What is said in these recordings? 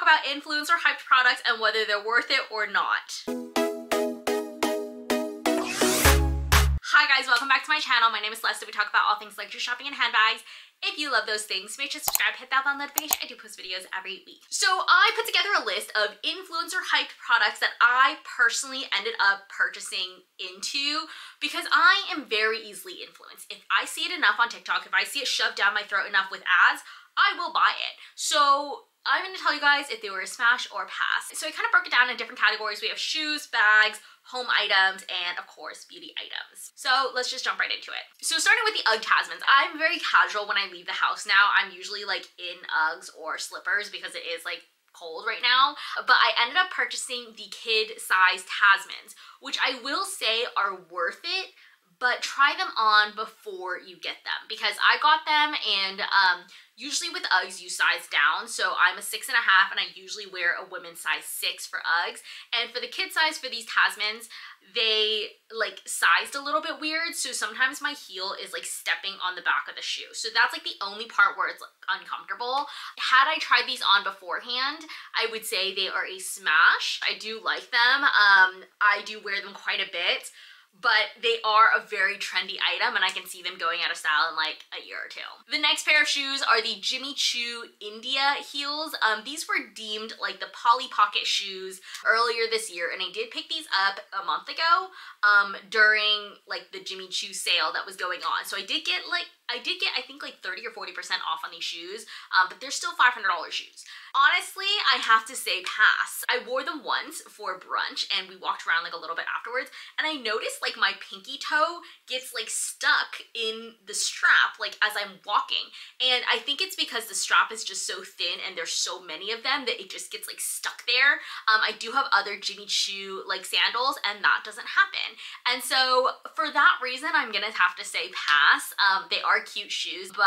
about influencer hyped products and whether they're worth it or not. Hi guys, welcome back to my channel. My name is Celesta. We talk about all things luxury shopping and handbags. If you love those things, make sure to subscribe, hit that bell notification. I do post videos every week. So I put together a list of influencer hyped products that I personally ended up purchasing into because I am very easily influenced. If I see it enough on TikTok, if I see it shoved down my throat enough with ads, I will buy it. So I'm going to tell you guys if they were a smash or a pass. So I kind of broke it down in different categories. We have shoes, bags, home items, and of course beauty items. So let's just jump right into it. So starting with the Ugg Tasmins, I'm very casual when I leave the house now. I'm usually like in Uggs or slippers because it is like cold right now, but I ended up purchasing the kid size Tasmins, which I will say are worth it, but try them on before you get them because I got them and usually with Uggs you size down, so I'm a 6.5 and I usually wear a women's size 6 for Uggs, and for the kid size for these Tasmins, they like sized a little bit weird, so sometimes my heel is like stepping on the back of the shoe, so that's like the only part where it's like uncomfortable. Had I tried these on beforehand, I would say they are a smash. I do like them. I do wear them quite a bit, but they are a very trendy item and I can see them going out of style in like a year or two. The next pair of shoes are the Choo India heels. These were deemed like the Polly Pocket shoes earlier this year, and I did pick these up a month ago during like the Choo sale that was going on. So I did get I think like 30 or 40% off on these shoes, but they're still $500 shoes. Honestly, I have to say pass. I wore them once for brunch and we walked around like a little bit afterwards, and I noticed like my pinky toe gets like stuck in the strap like as I'm walking, and I think it's because the strap is just so thin and there's so many of them that it just gets like stuck there. I do have other Choo like sandals and that doesn't happen, and so for that reason I'm gonna have to say pass. They are cute shoes, but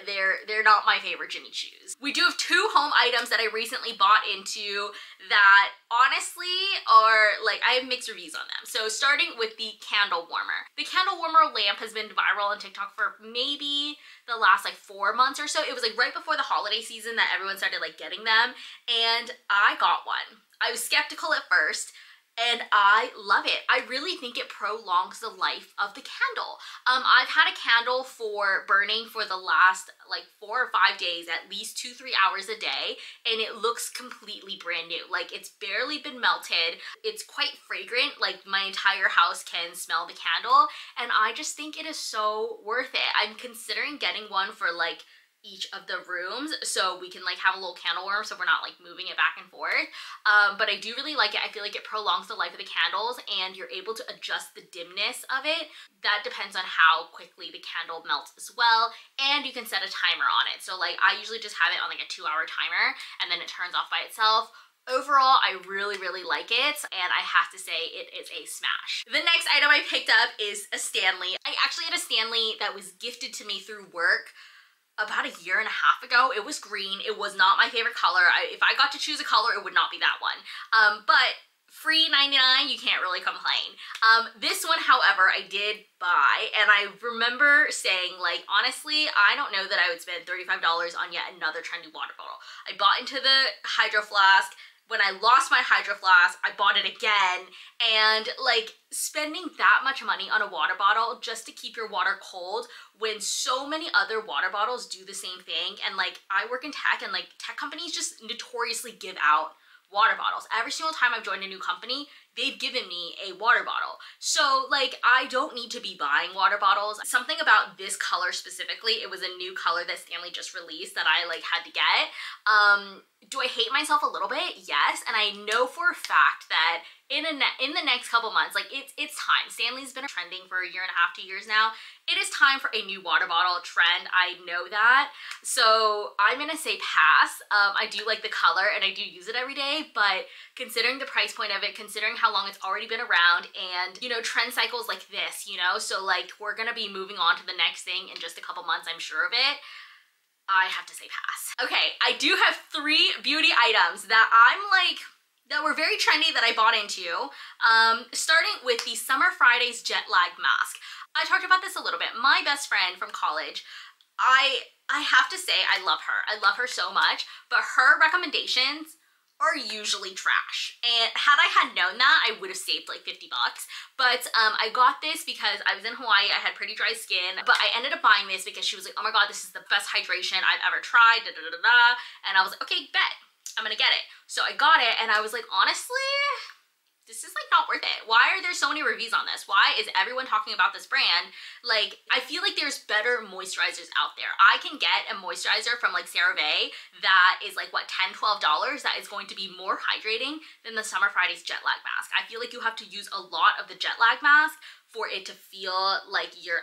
they're not my favorite Choo shoes. We do have two home items that I recently bought into that honestly are like, I have mixed reviews on them. So starting with the candle warmer. The candle warmer lamp has been viral on TikTok for maybe the last like 4 months or so. It was like right before the holiday season that everyone started like getting them, and I got one. I was skeptical at first, and I love it. I really think it prolongs the life of the candle. I've had a candle for burning for the last like 4 or 5 days, at least 2-3 hours a day, and it looks completely brand new. Like it's barely been melted. It's quite fragrant. Like my entire house can smell the candle, and I just think it is so worth it. I'm considering getting one for like each of the rooms so we can like have a little candle warmer so we're not like moving it back and forth, but I do really like it. I feel like it prolongs the life of the candles and you're able to adjust the dimness of it. That depends on how quickly the candle melts as well, and you can set a timer on it. So like I usually just have it on like a 2-hour timer and then it turns off by itself. Overall, I really like it, and I have to say it is a smash. The next item I picked up is a Stanley. I actually had a Stanley that was gifted to me through work about a 1.5 years ago. It was green. It was not my favorite color. If I got to choose a color, it would not be that one. But free 99, you can't really complain. This one, however, I did buy, and I remember saying like, honestly, I don't know that I would spend $35 on yet another trendy water bottle. I bought into the Hydro Flask. When I lost my Hydro Flask, I bought it again, and like spending that much money on a water bottle just to keep your water cold when so many other water bottles do the same thing. And like I work in tech, and like tech companies just notoriously give out water bottles. Every single time I've joined a new company, they've given me a water bottle. So like I don't need to be buying water bottles. Something about this color specifically, it was a new color that Stanley just released that I like had to get. Do I hate myself a little bit? Yes, and I know for a fact that in the next couple months, like it's time. Stanley's been trending for 1.5 to 2 years now. It is time for a new water bottle trend. I know that. So I'm gonna say pass. I do like the color and I do use it every day, but considering the price point of it, considering how long it's already been around, and you know, trend cycles like this, you know, so like we're gonna be moving on to the next thing in just a couple months, I'm sure of it. I have to say pass. Okay, I do have 3 beauty items that that were very trendy that I bought into. Starting with the Summer Fridays Jet Lag Mask. I talked about this a little bit. My best friend from college, I have to say I love her. I love her so much, but her recommendations are usually trash. And had I had known that, I would have saved like 50 bucks. But I got this because I was in Hawaii, I had pretty dry skin, but I ended up buying this because she was like, oh my god, this is the best hydration I've ever tried, da da da da. And I was like, okay, bet, I'm gonna get it. So I got it and I was like, honestly, this is like not worth it. Why are there so many reviews on this? Why is everyone talking about this brand? Like, I feel like there's better moisturizers out there. I can get a moisturizer from like CeraVe that is like what, $10, $12 that is going to be more hydrating than the Summer Fridays jet lag mask. I feel like you have to use a lot of the jet lag mask for it to feel like your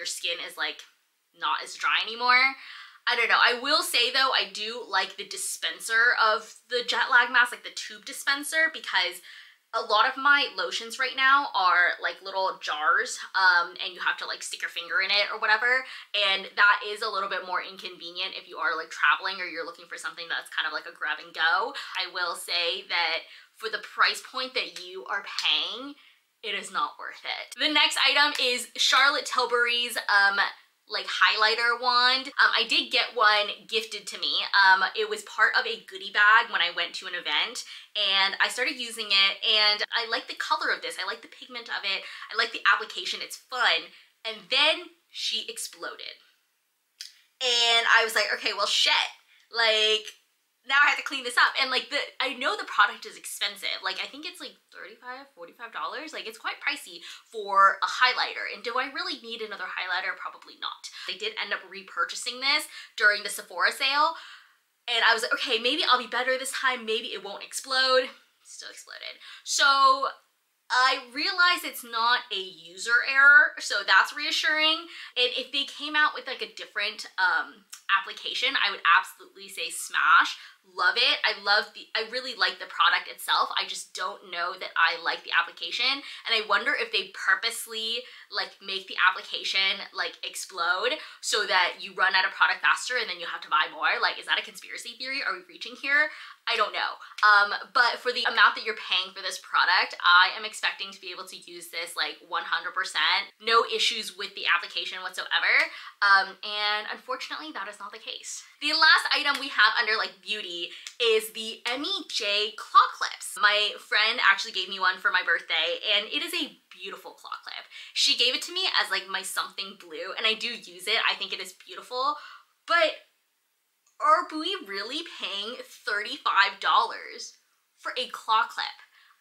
skin is like not as dry anymore. I don't know. I will say though, I do like the dispenser of the jet lag mask, like the tube dispenser, because a lot of my lotions right now are like little jars and you have to like stick your finger in it or whatever, and that is a little bit more inconvenient if you are like traveling or you're looking for something that's kind of like a grab and go. I will say that for the price point that you are paying, it is not worth it. The next item is Charlotte Tilbury's like highlighter wand. I did get one gifted to me. It was part of a goodie bag when I went to an event, and I started using it, and I like the color of this. I like the pigment of it. I like the application. It's fun. And then she exploded. And I was like, okay, well shit. Like, now I have to clean this up. And like, I know the product is expensive. Like, I think it's like $35, $45. Like, it's quite pricey for a highlighter. And do I really need another highlighter? Probably not. I did end up repurchasing this during the Sephora sale. And I was like, okay, maybe I'll be better this time. Maybe it won't explode. Still exploded. So I realize it's not a user error, so that's reassuring. And if they came out with like a different application, I would absolutely say smash. Love it. I really like the product itself. I just don't know that I like the application, and I wonder if they purposely like make the application like explode so that you run out of product faster and then you have to buy more. Like, is that a conspiracy theory? Are we reaching here? I don't know. But for the amount that you're paying for this product, I am expecting to be able to use this like 100%. No issues with the application whatsoever. And unfortunately, that is not the case. The last item we have under like beauty is the Djoy claw clips. My friend actually gave me one for my birthday, and it is a beautiful claw clip. She gave it to me as like my something blue, and I do use it. I think it is beautiful, but are we really paying $35 for a claw clip?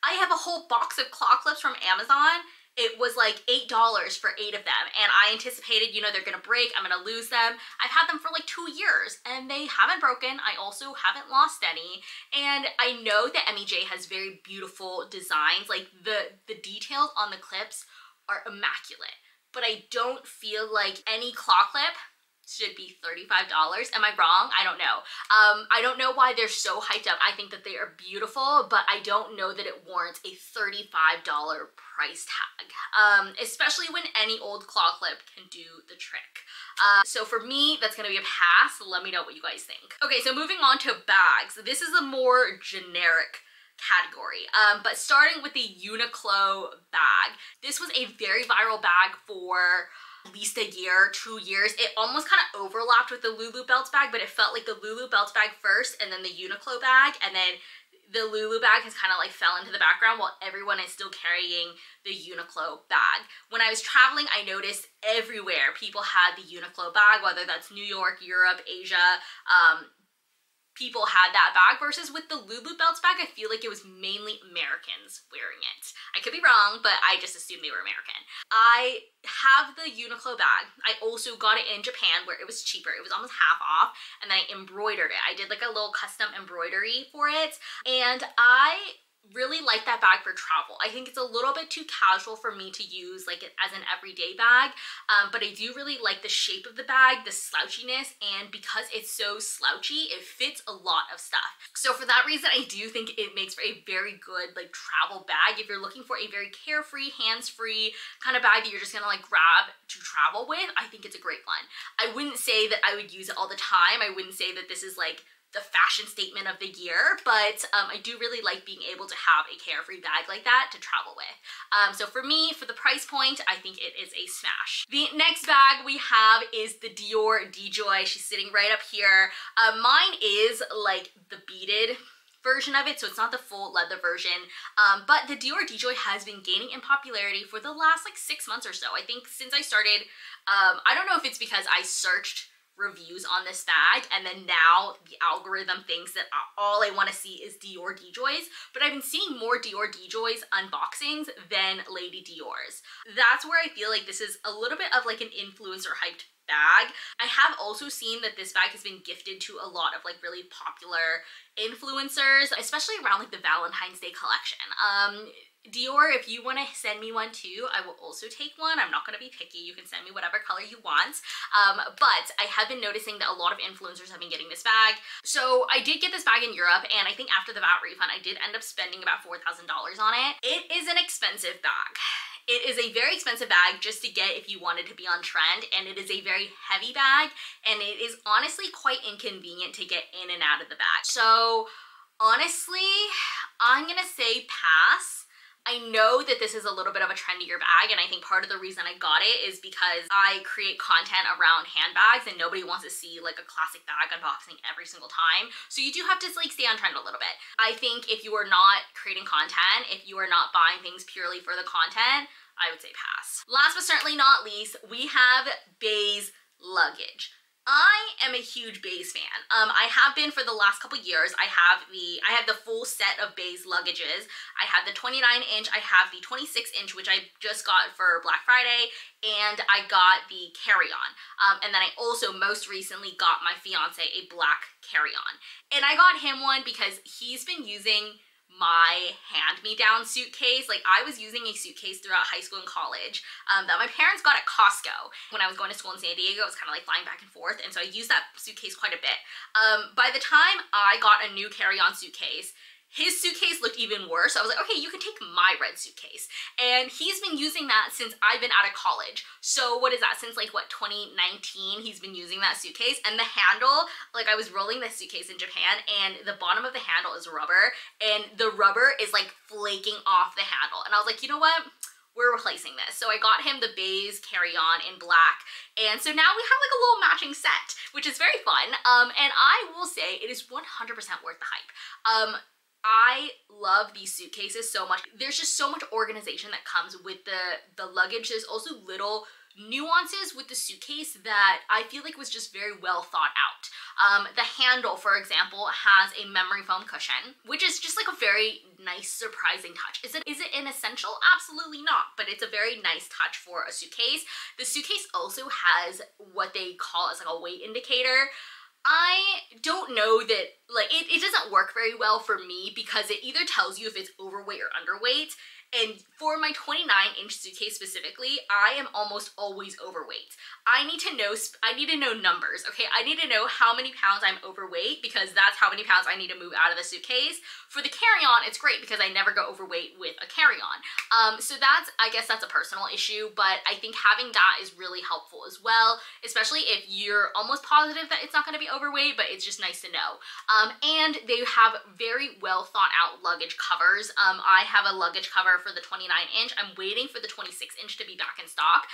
I have a whole box of claw clips from Amazon. It was like $8 for 8 of them, and I anticipated, you know, they're gonna break, I'm gonna lose them. I've had them for like 2 years and they haven't broken. I also haven't lost any, and I know that Djoy has very beautiful designs. Like the details on the clips are immaculate, but I don't feel like any claw clip should be $35. Am I wrong? I don't know. I don't know why they're so hyped up. I think that they are beautiful, but I don't know that it warrants a $35 price tag, especially when any old claw clip can do the trick. So for me, that's gonna be a pass. Let me know what you guys think. Okay, so moving on to bags. This is a more generic category, but starting with the Uniclo bag. This was a very viral bag for at least a year, 2 years. It almost kind of overlapped with the Lulu Belts bag, but it felt like the Lulu Belts bag first and then the Uniclo bag, and then the Lulu bag has kind of like fell into the background while everyone is still carrying the Uniclo bag. When I was traveling, I noticed everywhere people had the Uniclo bag, whether that's New York, Europe, Asia, people had that bag, versus with the Lulu Belts bag, I feel like it was mainly Americans wearing it. I could be wrong, but I just assumed they were American. I have the Uniclo bag. I also got it in Japan where it was cheaper. It was almost half off, and then I embroidered it. I did like a little custom embroidery for it, and I really like that bag for travel. I think it's a little bit too casual for me to use like as an everyday bag, but I do really like the shape of the bag, the slouchiness, and because it's so slouchy, it fits a lot of stuff. So for that reason, I do think it makes for a very good like travel bag. If you're looking for a very carefree, hands-free kind of bag that you're just gonna like grab to travel with, I think it's a great one. I wouldn't say that I would use it all the time. I wouldn't say that this is like the fashion statement of the year, but I do really like being able to have a carefree bag like that to travel with. So for me, for the price point, I think it is a smash. The next bag we have is the Dior Djy. She's sitting right up here. Mine is like the beaded version of it, so it's not the full leather version. But the Dior Djy has been gaining in popularity for the last like 6 months or so. I think since I started, I don't know if it's because I searched reviews on this bag and then now the algorithm thinks that all I want to see is Dior Djys, but I've been seeing more Dior Djys unboxings than Lady Dior's. That's where I feel like this is a little bit of like an influencer hyped bag. I have also seen that this bag has been gifted to a lot of like really popular influencers, especially around like the Valentine's Day collection. Dior, if you want to send me one too, I will also take one. I'm not going to be picky. You can send me whatever color you want. But I have been noticing that a lot of influencers have been getting this bag. So I did get this bag in Europe, and I think after the VAT refund, I did end up spending about $4,000 on it. It is an expensive bag. It is a very expensive bag just to get if you wanted to be on trend, and it is a very heavy bag, and it is honestly quite inconvenient to get in and out of the bag. So honestly, I'm gonna say pass. I know that this is a little bit of a trendier bag, and I think part of the reason I got it is because I create content around handbags and nobody wants to see like a classic bag unboxing every single time. So you do have to like stay on trend a little bit. I think if you are not creating content, if you are not buying things purely for the content, I would say pass. Last but certainly not least, we have Djy's luggage. I am a huge Djy's fan. I have been for the last couple years. I have the full set of Djy's luggages. I have the 29-inch, I have the 26-inch, which I just got for Black Friday, and I got the carry-on. And then I also most recently got my fiance a black carry-on. And I got him one because he's been using my hand-me-down suitcase. Like, I was using a suitcase throughout high school and college that my parents got at Costco. When I was going to school in San Diego, it was kind of like flying back and forth, and so I used that suitcase quite a bit. By the time I got a new carry-on suitcase, his suitcase looked even worse. I was like, okay, you can take my red suitcase. And he's been using that since I've been out of college. So what is that? Since like, what, 2019, he's been using that suitcase. And the handle, like I was rolling this suitcase in Japan and the bottom of the handle is rubber and the rubber is like flaking off the handle. And I was like, you know what? We're replacing this. So I got him the Djy's carry-on in black. And so now we have like a little matching set, which is very fun. And I will say it is 100% worth the hype. I love these suitcases so much. There's just so much organization that comes with the luggage. There's also little nuances with the suitcase that I feel like was just very well thought out. The handle, for example, has a memory foam cushion, which is just like a very nice, surprising touch. Is it an essential? Absolutely not, but it's a very nice touch for a suitcase. The suitcase also has what they call as like a weight indicator. I don't know that, like, it doesn't work very well for me because it either tells you if it's overweight or underweight. And for my 29-inch suitcase specifically, I am almost always overweight. I need to know numbers, okay? I need to know how many pounds I'm overweight because that's how many pounds I need to move out of the suitcase. For the carry-on, it's great because I never go overweight with a carry-on. So I guess that's a personal issue, but I think having that is really helpful as well, especially if you're almost positive that it's not gonna be overweight, but it's just nice to know. And they have very well thought out luggage covers. I have a luggage cover for the 29-inch. I'm waiting for the 26-inch to be back in stock,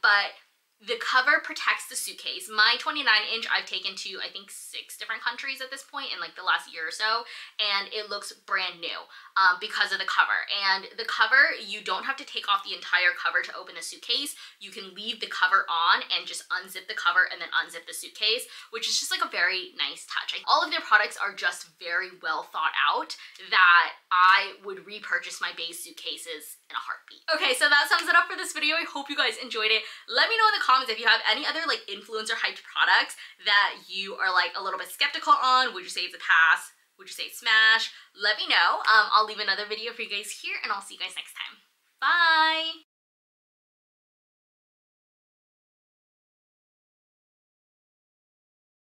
but the cover protects the suitcase. My 29-inch I've taken to, I think, 6 different countries at this point in like the last year or so, and it looks brand new because of the cover. And the cover, you don't have to take off the entire cover to open the suitcase. You can leave the cover on and just unzip the cover and then unzip the suitcase, which is just like a very nice touch. All of their products are just very well thought out that I would repurchase my Djy's suitcases in a heartbeat. Okay, so that sums it up for this video. I hope you guys enjoyed it. Let me know in the comments if you have any other like influencer hyped products that you are like a little bit skeptical on. Would you say it's a pass? Would you say it's smash? Let me know. I'll leave another video for you guys here and I'll see you guys next time.